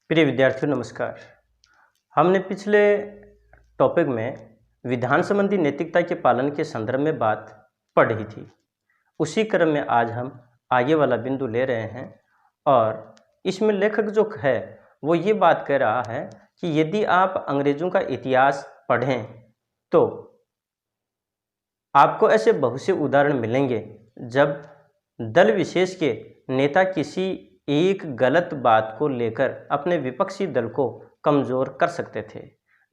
प्रिय विद्यार्थियों नमस्कार। हमने पिछले टॉपिक में विधान संबंधी नैतिकता के पालन के संदर्भ में बात पढ़ रही थी। उसी क्रम में आज हम आगे वाला बिंदु ले रहे हैं और इसमें लेखक जो है वो ये बात कह रहा है कि यदि आप अंग्रेजों का इतिहास पढ़ें तो आपको ऐसे बहुत से उदाहरण मिलेंगे जब दल विशेष के नेता किसी एक गलत बात को लेकर अपने विपक्षी दल को कमज़ोर कर सकते थे,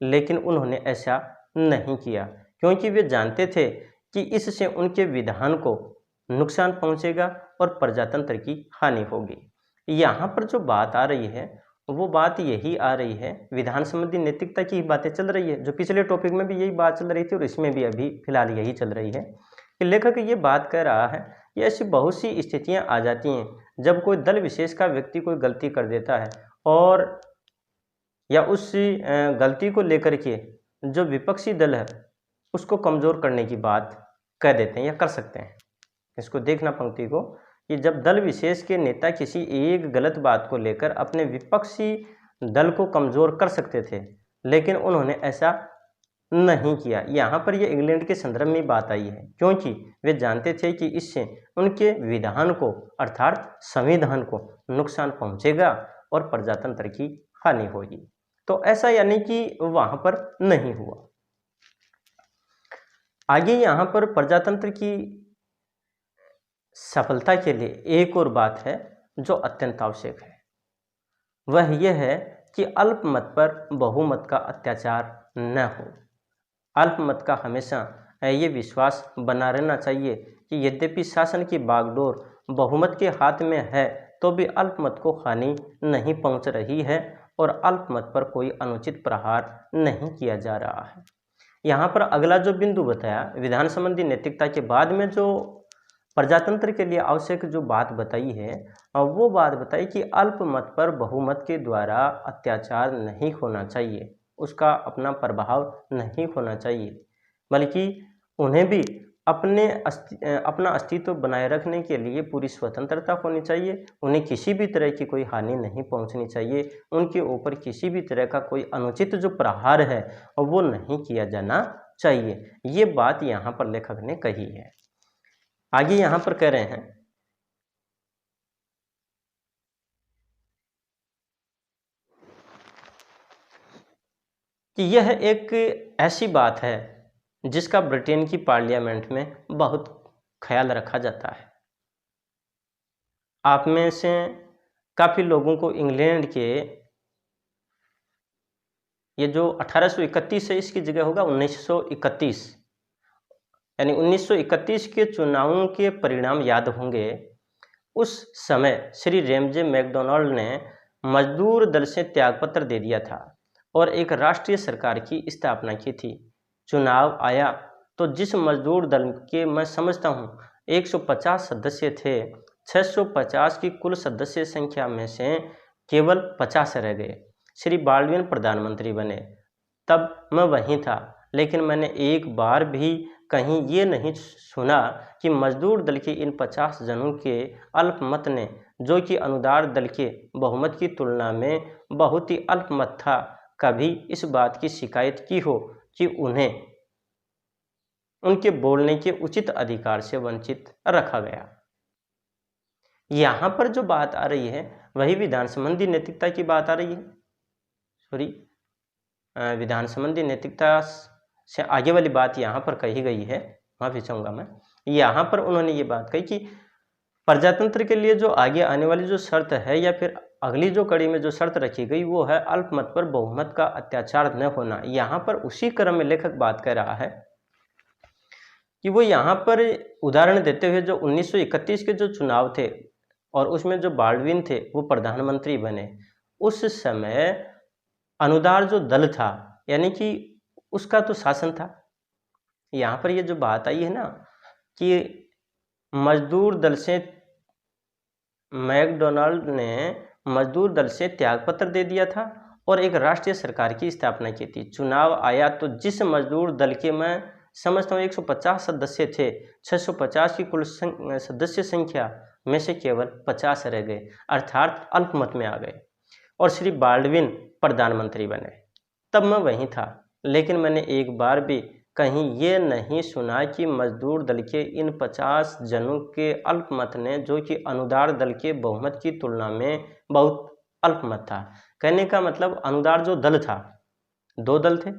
लेकिन उन्होंने ऐसा नहीं किया क्योंकि वे जानते थे कि इससे उनके विधान को नुकसान पहुंचेगा और प्रजातंत्र की हानि होगी। यहाँ पर जो बात आ रही है वो बात यही आ रही है, विधान संबंधी नैतिकता की बातें चल रही है, जो पिछले टॉपिक में भी यही बात चल रही थी और इसमें भी अभी फिलहाल यही चल रही है कि लेखक ये बात कह रहा है कि ऐसी बहुत सी स्थितियां आ जाती हैं जब कोई दल विशेष का व्यक्ति कोई गलती कर देता है और या उस गलती को लेकर के जो विपक्षी दल है उसको कमज़ोर करने की बात कह देते हैं या कर सकते हैं। इसको देखना पंक्ति को कि जब दल विशेष के नेता किसी एक गलत बात को लेकर अपने विपक्षी दल को कमज़ोर कर सकते थे, लेकिन उन्होंने ऐसा नहीं किया। यहाँ पर ये इंग्लैंड के संदर्भ में बात आई है क्योंकि वे जानते थे कि इससे उनके विधान को अर्थात संविधान को नुकसान पहुँचेगा और प्रजातंत्र की हानि होगी। तो ऐसा यानी कि वहाँ पर नहीं हुआ। आगे यहाँ पर प्रजातंत्र की सफलता के लिए एक और बात है जो अत्यंत आवश्यक है, वह यह है कि अल्पमत पर बहुमत का अत्याचार न हो। अल्पमत का हमेशा ये विश्वास बना रहना चाहिए कि यद्यपि शासन की बागडोर बहुमत के हाथ में है तो भी अल्पमत को हानि नहीं पहुंच रही है और अल्पमत पर कोई अनुचित प्रहार नहीं किया जा रहा है। यहाँ पर अगला जो बिंदु बताया विधान संबंधी नैतिकता के बाद में जो प्रजातंत्र के लिए आवश्यक जो बात बताई है वो बात बताई कि अल्पमत पर बहुमत के द्वारा अत्याचार नहीं होना चाहिए, उसका अपना प्रभाव नहीं होना चाहिए, बल्कि उन्हें भी अपना अस्तित्व बनाए रखने के लिए पूरी स्वतंत्रता होनी चाहिए। उन्हें किसी भी तरह की कोई हानि नहीं पहुंचनी चाहिए, उनके ऊपर किसी भी तरह का कोई अनुचित जो प्रहार है वो नहीं किया जाना चाहिए। ये बात यहाँ पर लेखक ने कही है। आगे यहाँ पर कह रहे हैं कि यह एक ऐसी बात है जिसका ब्रिटेन की पार्लियामेंट में बहुत ख्याल रखा जाता है। आप में से काफ़ी लोगों को इंग्लैंड के ये जो 1831 है इसकी जगह होगा 1931, यानी 1931 के चुनावों के परिणाम याद होंगे। उस समय श्री रैमजे मैकडॉनल्ड ने मजदूर दल से त्यागपत्र दे दिया था और एक राष्ट्रीय सरकार की स्थापना की थी। चुनाव आया तो जिस मजदूर दल के मैं समझता हूँ 150 सदस्य थे, 650 की कुल सदस्य संख्या में से केवल 50 रह गए। श्री बाल्डविन प्रधानमंत्री बने, तब मैं वहीं था, लेकिन मैंने एक बार भी कहीं ये नहीं सुना कि मजदूर दल के इन 50 जनों के अल्पमत ने, जो कि अनुदार दल के बहुमत की तुलना में बहुत ही अल्पमत था, कभी इस बात की शिकायत की हो कि उन्हें उनके बोलने के उचित अधिकार से वंचित रखा गया। यहाँ पर जो बात आ रही है वही विधान संबंधी नैतिकता की बात आ रही है। विधान संबंधी नैतिकता से आगे वाली बात यहाँ पर कही गई है, माफी चाहूँगा मैं। यहाँ पर उन्होंने ये बात कही कि प्रजातंत्र के लिए जो आगे आने वाली जो शर्त है या फिर अगली जो कड़ी में जो शर्त रखी गई वो है अल्पमत पर बहुमत का अत्याचार न होना। यहाँ पर उसी क्रम में लेखक बात कर रहा है कि वो यहाँ पर उदाहरण देते हुए जो 1931 के जो चुनाव थे और उसमें जो बाल्डविन थे वो प्रधानमंत्री बने, उस समय अनुदार जो दल था यानी कि उसका तो शासन था। यहाँ पर ये जो बात आई है ना कि मजदूर दल से मैकडॉनल्ड ने मजदूर दल से त्यागपत्र दे दिया था और एक राष्ट्रीय सरकार की स्थापना की थी। चुनाव आया तो जिस मजदूर दल के मैं समझता हूँ 150 सदस्य थे, 650 की कुल सदस्य संख्या में से केवल 50 रह गए, अर्थात अल्पमत में आ गए। और श्री बाल्डविन प्रधानमंत्री बने। तब मैं वहीं था, लेकिन मैंने एक बार भी कहीं ये नहीं सुना कि मजदूर दल के इन 50 जनों के अल्पमत ने, जो कि अनुदार दल के बहुमत की तुलना में बहुत अल्पमत था। कहने का मतलब अनुदार जो दल था, दो दल थे,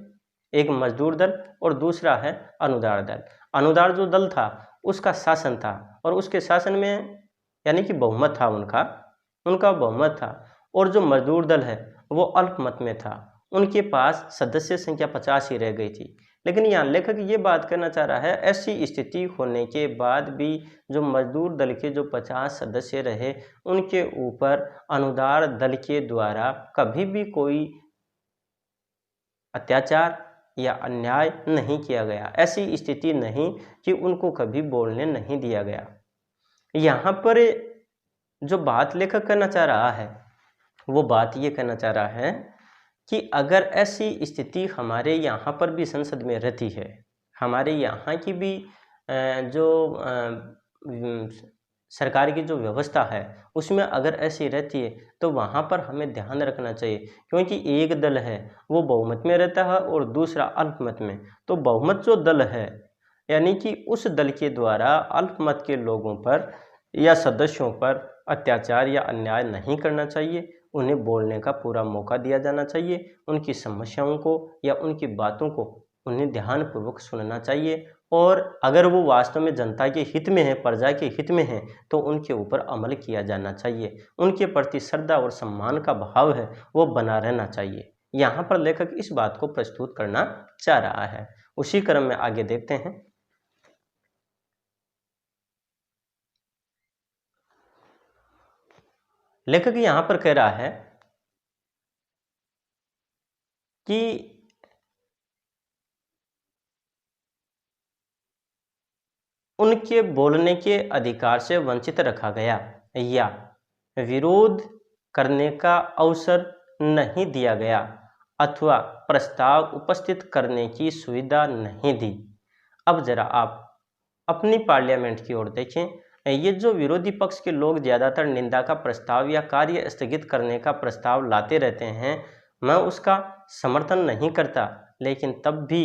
एक मजदूर दल और दूसरा है अनुदार दल। अनुदार जो दल था उसका शासन था और उसके शासन में यानी कि बहुमत था, उनका बहुमत था। और जो मजदूर दल है वो अल्पमत में था, उनके पास सदस्य संख्या 50 ही रह गई थी। लेकिन यहाँ लेखक ये बात करना चाह रहा है, ऐसी स्थिति होने के बाद भी जो मजदूर दल के जो 50 सदस्य रहे, उनके ऊपर अनुदार दल के द्वारा कभी भी कोई अत्याचार या अन्याय नहीं किया गया। ऐसी स्थिति नहीं कि उनको कभी बोलने नहीं दिया गया। यहाँ पर जो बात लेखक करना चाह रहा है वो बात ये कहना चाह रहा है कि अगर ऐसी स्थिति हमारे यहाँ पर भी संसद में रहती है, हमारे यहाँ की भी जो सरकार की जो व्यवस्था है उसमें अगर ऐसी रहती है तो वहाँ पर हमें ध्यान रखना चाहिए, क्योंकि एक दल है वो बहुमत में रहता है और दूसरा अल्पमत में। तो बहुमत जो दल है यानी कि उस दल के द्वारा अल्पमत के लोगों पर या सदस्यों पर अत्याचार या अन्याय नहीं करना चाहिए। उन्हें बोलने का पूरा मौका दिया जाना चाहिए, उनकी समस्याओं को या उनकी बातों को उन्हें ध्यानपूर्वक सुनना चाहिए, और अगर वो वास्तव में जनता के हित में है, प्रजा के हित में है, तो उनके ऊपर अमल किया जाना चाहिए। उनके प्रति श्रद्धा और सम्मान का भाव है वो बना रहना चाहिए। यहाँ पर लेखक इस बात को प्रस्तुत करना चाह रहा है। उसी क्रम में आगे देखते हैं। लेखक यहाँ पर कह रहा है कि उनके बोलने के अधिकार से वंचित रखा गया या विरोध करने का अवसर नहीं दिया गया अथवा प्रस्ताव उपस्थित करने की सुविधा नहीं दी। अब जरा आप अपनी पार्लियामेंट की ओर देखें। ये जो विरोधी पक्ष के लोग ज़्यादातर निंदा का प्रस्ताव या कार्य स्थगित करने का प्रस्ताव लाते रहते हैं, मैं उसका समर्थन नहीं करता, लेकिन तब भी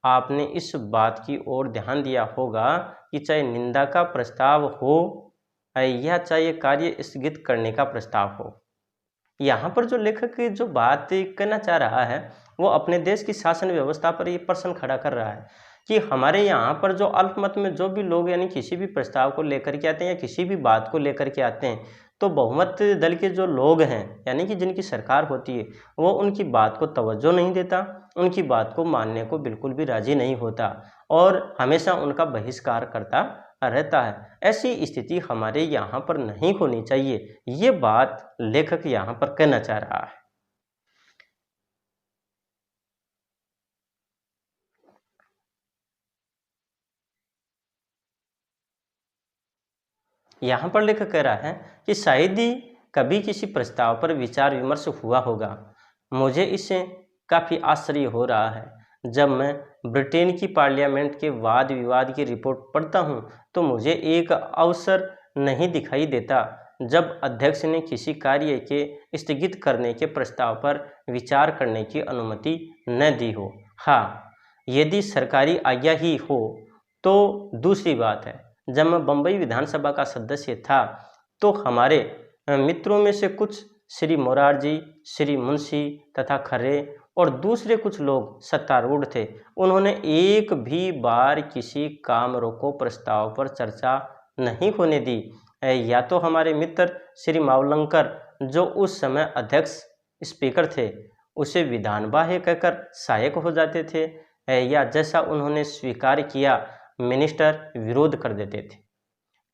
आपने इस बात की ओर ध्यान दिया होगा कि चाहे निंदा का प्रस्ताव हो या चाहे कार्य स्थगित करने का प्रस्ताव हो, यहाँ पर जो लेखक जो बात करना चाह रहा है वो अपने देश की शासन व्यवस्था पर ये प्रश्न खड़ा कर रहा है कि हमारे यहाँ पर जो अल्पमत में जो भी लोग यानी किसी भी प्रस्ताव को लेकर के आते हैं या किसी भी बात को लेकर के आते हैं, तो बहुमत दल के जो लोग हैं यानी कि जिनकी सरकार होती है वो उनकी बात को तवज्जो नहीं देता, उनकी बात को मानने को बिल्कुल भी राजी नहीं होता और हमेशा उनका बहिष्कार करता रहता है। ऐसी स्थिति हमारे यहाँ पर नहीं होनी चाहिए, ये बात लेखक यहाँ पर कहना चाह रहा है। यहाँ पर लेखक कह रहा है कि शायद ही कभी किसी प्रस्ताव पर विचार विमर्श हुआ होगा। मुझे इससे काफ़ी आश्चर्य हो रहा है। जब मैं ब्रिटेन की पार्लियामेंट के वाद विवाद की रिपोर्ट पढ़ता हूँ तो मुझे एक अवसर नहीं दिखाई देता जब अध्यक्ष ने किसी कार्य के स्थगित करने के प्रस्ताव पर विचार करने की अनुमति न दी हो। हाँ, यदि सरकारी आज्ञा ही हो तो दूसरी बात है। जब मैं बम्बई विधानसभा का सदस्य था तो हमारे मित्रों में से कुछ श्री मोरारजी, श्री मुंशी तथा खर्रे और दूसरे कुछ लोग सत्तारूढ़ थे। उन्होंने एक भी बार किसी काम रोको प्रस्ताव पर चर्चा नहीं होने दी। या तो हमारे मित्र श्री मावलंकर जो उस समय अध्यक्ष स्पीकर थे उसे विधान बाह्य कहकर सहायक हो जाते थे, या जैसा उन्होंने स्वीकार किया मिनिस्टर विरोध कर देते थे।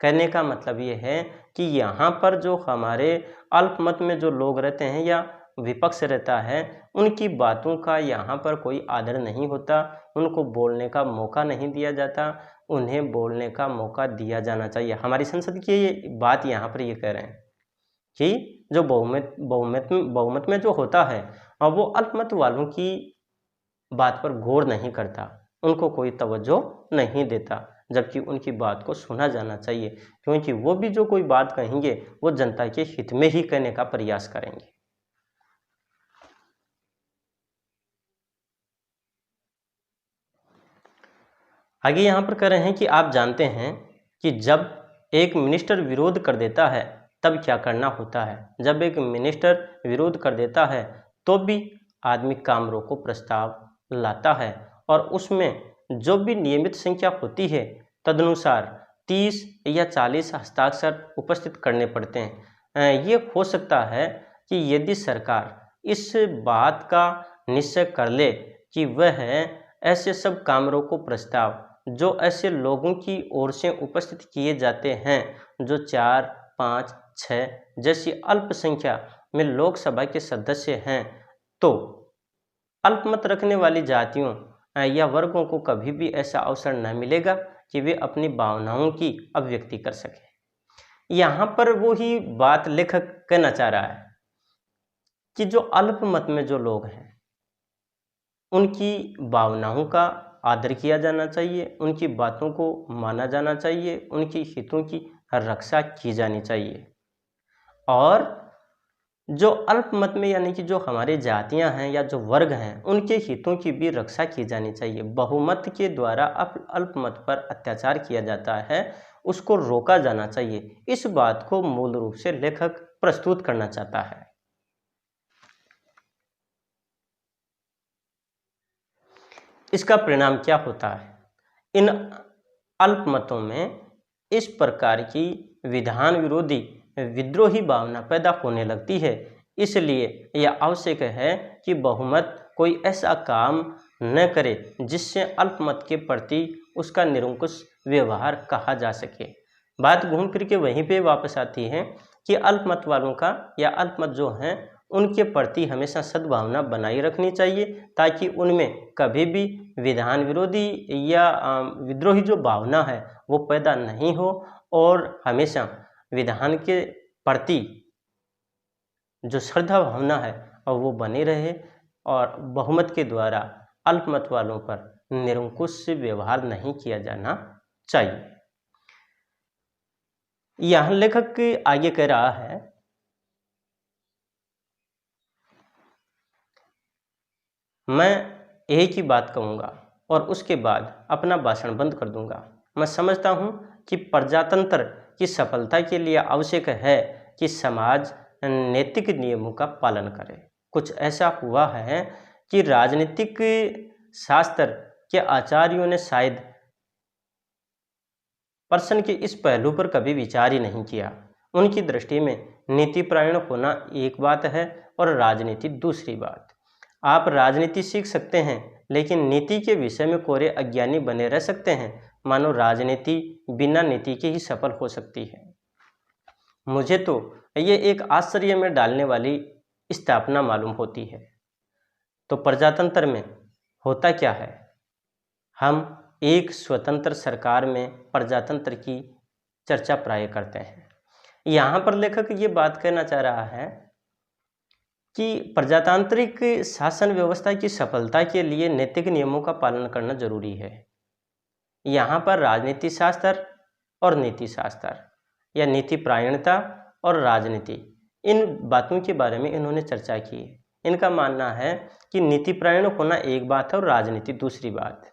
कहने का मतलब ये है कि यहाँ पर जो हमारे अल्पमत में जो लोग रहते हैं या विपक्ष रहता है उनकी बातों का यहाँ पर कोई आदर नहीं होता, उनको बोलने का मौका नहीं दिया जाता। उन्हें बोलने का मौका दिया जाना चाहिए। हमारी संसद की ये बात यहाँ पर ये कह रहे हैं कि जो बहुमत में जो होता है और वो अल्पमत वालों की बात पर गौर नहीं करता, उनको कोई तवज्जो नहीं देता, जबकि उनकी बात को सुना जाना चाहिए, क्योंकि वो भी जो कोई बात कहेंगे वो जनता के हित में ही कहने का प्रयास करेंगे। आगे यहाँ पर कह रहे हैं कि आप जानते हैं कि जब एक मिनिस्टर विरोध कर देता है तब क्या करना होता है। जब एक मिनिस्टर विरोध कर देता है तो भी आदमी काम रोको प्रस्ताव लाता है और उसमें जो भी नियमित संख्या होती है तदनुसार 30 या 40 हस्ताक्षर उपस्थित करने पड़ते हैं। ये हो सकता है कि यदि सरकार इस बात का निश्चय कर ले कि वह ऐसे सब काम रोको प्रस्ताव जो ऐसे लोगों की ओर से उपस्थित किए जाते हैं जो 4, 5, 6 जैसी अल्पसंख्या में लोकसभा के सदस्य हैं, तो अल्पमत रखने वाली जातियों या वर्गों को कभी भी ऐसा अवसर न मिलेगा कि वे अपनी भावनाओं की अभिव्यक्ति कर सकें। यहाँ पर वो ही बात लेखक कहना चाह रहा है कि जो अल्पमत में जो लोग हैं उनकी भावनाओं का आदर किया जाना चाहिए, उनकी बातों को माना जाना चाहिए, उनकी हितों की रक्षा की जानी चाहिए। और जो अल्पमत में यानी कि जो हमारे जातियां हैं या जो वर्ग हैं उनके हितों की भी रक्षा की जानी चाहिए। बहुमत के द्वारा अल्पमत पर अत्याचार किया जाता है, उसको रोका जाना चाहिए। इस बात को मूल रूप से लेखक प्रस्तुत करना चाहता है। इसका परिणाम क्या होता है? इन अल्पमतों में इस प्रकार की विधान विरोधी विद्रोही भावना पैदा होने लगती है। इसलिए यह आवश्यक है कि बहुमत कोई ऐसा काम न करे जिससे अल्पमत के प्रति उसका निरंकुश व्यवहार कहा जा सके। बात घूम फिर के वहीं पे वापस आती है कि अल्पमत वालों का या अल्पमत जो हैं उनके प्रति हमेशा सद्भावना बनाई रखनी चाहिए ताकि उनमें कभी भी विधान विरोधी या विद्रोही जो भावना है वो पैदा नहीं हो और हमेशा विधान के प्रति जो श्रद्धा भावना है और वो बनी रहे और बहुमत के द्वारा अल्पमत वालों पर निरंकुश व्यवहार नहीं किया जाना चाहिए। यहाँ लेखक आगे कह रहा है, मैं एक ही बात कहूँगा और उसके बाद अपना भाषण बंद कर दूंगा। मैं समझता हूँ कि प्रजातंत्र की सफलता के लिए आवश्यक है कि समाज नैतिक नियमों का पालन करे। कुछ ऐसा हुआ है कि राजनीतिक शास्त्र के आचार्यों ने शायद प्रश्न के इस पहलू पर कभी विचार ही नहीं किया। उनकी दृष्टि में नीतिपरायण होना एक बात है और राजनीति दूसरी बात। आप राजनीति सीख सकते हैं लेकिन नीति के विषय में कोरे अज्ञानी बने रह सकते हैं। मानो राजनीति बिना नीति के ही सफल हो सकती है। मुझे तो ये एक आश्चर्य में डालने वाली स्थापना मालूम होती है। तो प्रजातंत्र में होता क्या है? हम एक स्वतंत्र सरकार में प्रजातंत्र की चर्चा प्राय करते हैं। यहाँ पर लेखक ये बात कहना चाह रहा है कि प्रजातांत्रिक शासन व्यवस्था की सफलता के लिए नैतिक नियमों का पालन करना जरूरी है। यहाँ पर राजनीति शास्त्र और नीति शास्त्र या नीति प्रायणता और राजनीति, इन बातों के बारे में इन्होंने चर्चा की है। इनका मानना है कि नीति प्रायण होना एक बात है और राजनीति दूसरी बात।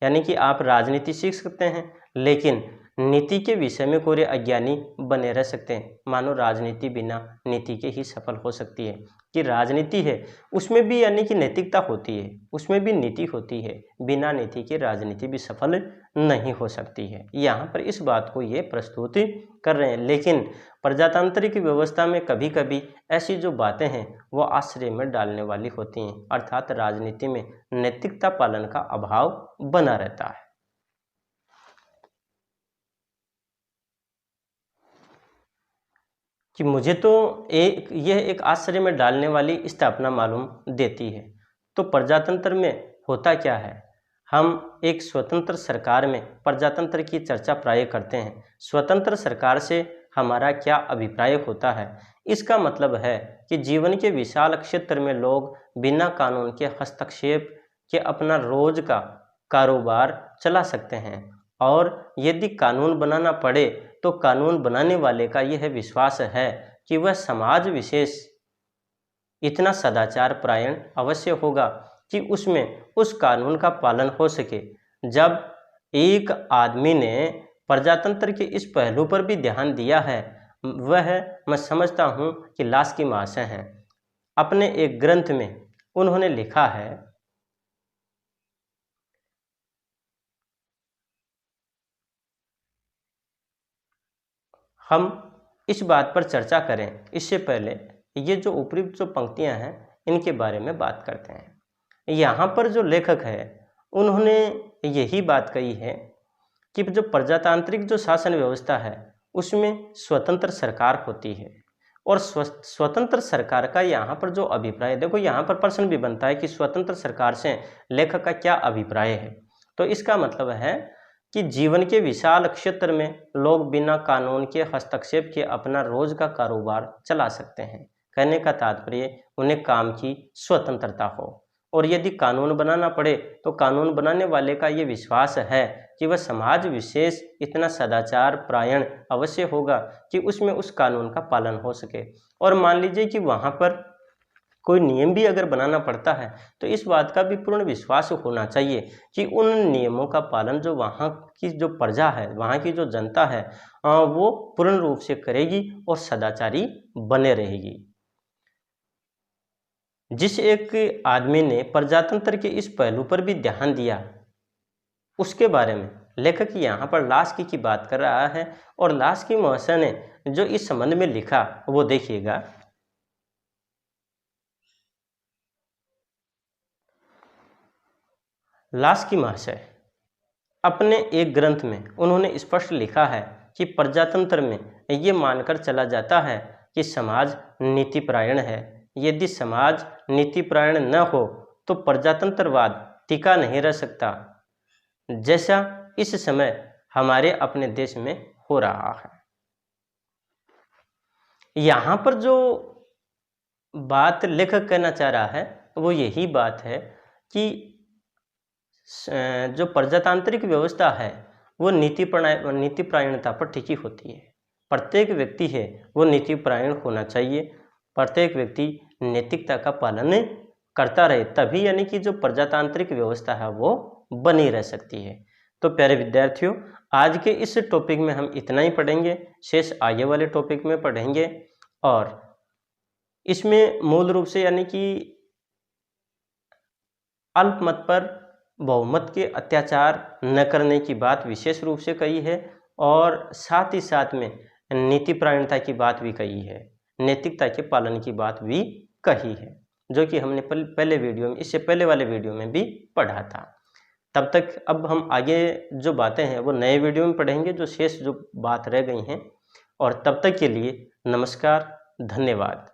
यानी कि आप राजनीति सीख सकते हैं लेकिन नीति के विषय में कोरे अज्ञानी बने रह सकते हैं। मानो राजनीति बिना नीति के ही सफल हो सकती है। कि राजनीति है उसमें भी यानी कि नैतिकता होती है, उसमें भी नीति होती है। बिना नीति के राजनीति भी सफल नहीं हो सकती है। यहाँ पर इस बात को ये प्रस्तुत कर रहे हैं। लेकिन प्रजातांत्रिक व्यवस्था में कभी कभी ऐसी जो बातें हैं वो आश्चर्य में डालने वाली होती हैं, अर्थात राजनीति में नैतिकता पालन का अभाव बना रहता है। कि मुझे तो यह एक आश्चर्य में डालने वाली स्थापना मालूम देती है। तो प्रजातंत्र में होता क्या है? हम एक स्वतंत्र सरकार में प्रजातंत्र की चर्चा प्राय करते हैं। स्वतंत्र सरकार से हमारा क्या अभिप्राय होता है? इसका मतलब है कि जीवन के विशाल क्षेत्र में लोग बिना कानून के हस्तक्षेप के अपना रोज का कारोबार चला सकते हैं और यदि कानून बनाना पड़े तो कानून बनाने वाले का यह विश्वास है कि वह समाज विशेष इतना सदाचार परायण अवश्य होगा कि उसमें उस कानून का पालन हो सके। जब एक आदमी ने प्रजातंत्र के इस पहलू पर भी ध्यान दिया है, वह मैं समझता हूँ कि लास्की महाशय हैं। अपने एक ग्रंथ में उन्होंने लिखा है, हम इस बात पर चर्चा करें इससे पहले ये जो उपयुक्त जो पंक्तियां हैं इनके बारे में बात करते हैं। यहाँ पर जो लेखक है उन्होंने यही बात कही है कि जो प्रजातांत्रिक जो शासन व्यवस्था है उसमें स्वतंत्र सरकार होती है, और स्वतंत्र सरकार का यहाँ पर जो अभिप्राय, देखो यहाँ पर प्रश्न भी बनता है कि स्वतंत्र सरकार से लेखक का क्या अभिप्राय है। तो इसका मतलब है कि जीवन के विशाल क्षेत्र में लोग बिना कानून के हस्तक्षेप के अपना रोज का कारोबार चला सकते हैं। कहने का तात्पर्य उन्हें काम की स्वतंत्रता हो, और यदि कानून बनाना पड़े तो कानून बनाने वाले का ये विश्वास है कि वह समाज विशेष इतना सदाचार प्रायण अवश्य होगा कि उसमें उस कानून का पालन हो सके। और मान लीजिए कि वहाँ पर कोई नियम भी अगर बनाना पड़ता है तो इस बात का भी पूर्ण विश्वास होना चाहिए कि उन नियमों का पालन जो वहाँ की जो प्रजा है, वहाँ की जो जनता है, वो पूर्ण रूप से करेगी और सदाचारी बने रहेगी। जिस एक आदमी ने प्रजातंत्र के इस पहलू पर भी ध्यान दिया, उसके बारे में लेखक यहाँ पर लास्की की बात कर रहा है, और लास्की महाशय ने जो इस संबंध में लिखा वो देखिएगा। लास्की महाशय अपने एक ग्रंथ में उन्होंने स्पष्ट लिखा है कि प्रजातंत्र में ये मानकर चला जाता है कि समाज नीतिपरायण है। यदि समाज नीतिपरायण न हो तो प्रजातंत्रवाद टिका नहीं रह सकता, जैसा इस समय हमारे अपने देश में हो रहा है। यहाँ पर जो बात लेखक कहना चाह रहा है वो यही बात है कि जो प्रजातांत्रिक व्यवस्था है वो नीतिपरायणता पर टिकी होती है। प्रत्येक व्यक्ति है वो नीतिपरायण होना चाहिए, प्रत्येक व्यक्ति नैतिकता का पालन करता रहे, तभी यानी कि जो प्रजातांत्रिक व्यवस्था है वो बनी रह सकती है। तो प्यारे विद्यार्थियों, आज के इस टॉपिक में हम इतना ही पढ़ेंगे, शेष आगे वाले टॉपिक में पढ़ेंगे। और इसमें मूल रूप से यानी कि अल्पमत पर बहुमत के अत्याचार न करने की बात विशेष रूप से कही है, और साथ ही साथ में नीतिपरायणता की बात भी कही है, नैतिकता के पालन की बात भी कही है, जो कि हमने पहले वीडियो में, इससे पहले वाले वीडियो में भी पढ़ा था। तब तक अब हम आगे जो बातें हैं वो नए वीडियो में पढ़ेंगे, जो शेष जो बात रह गई हैं। और तब तक के लिए नमस्कार, धन्यवाद।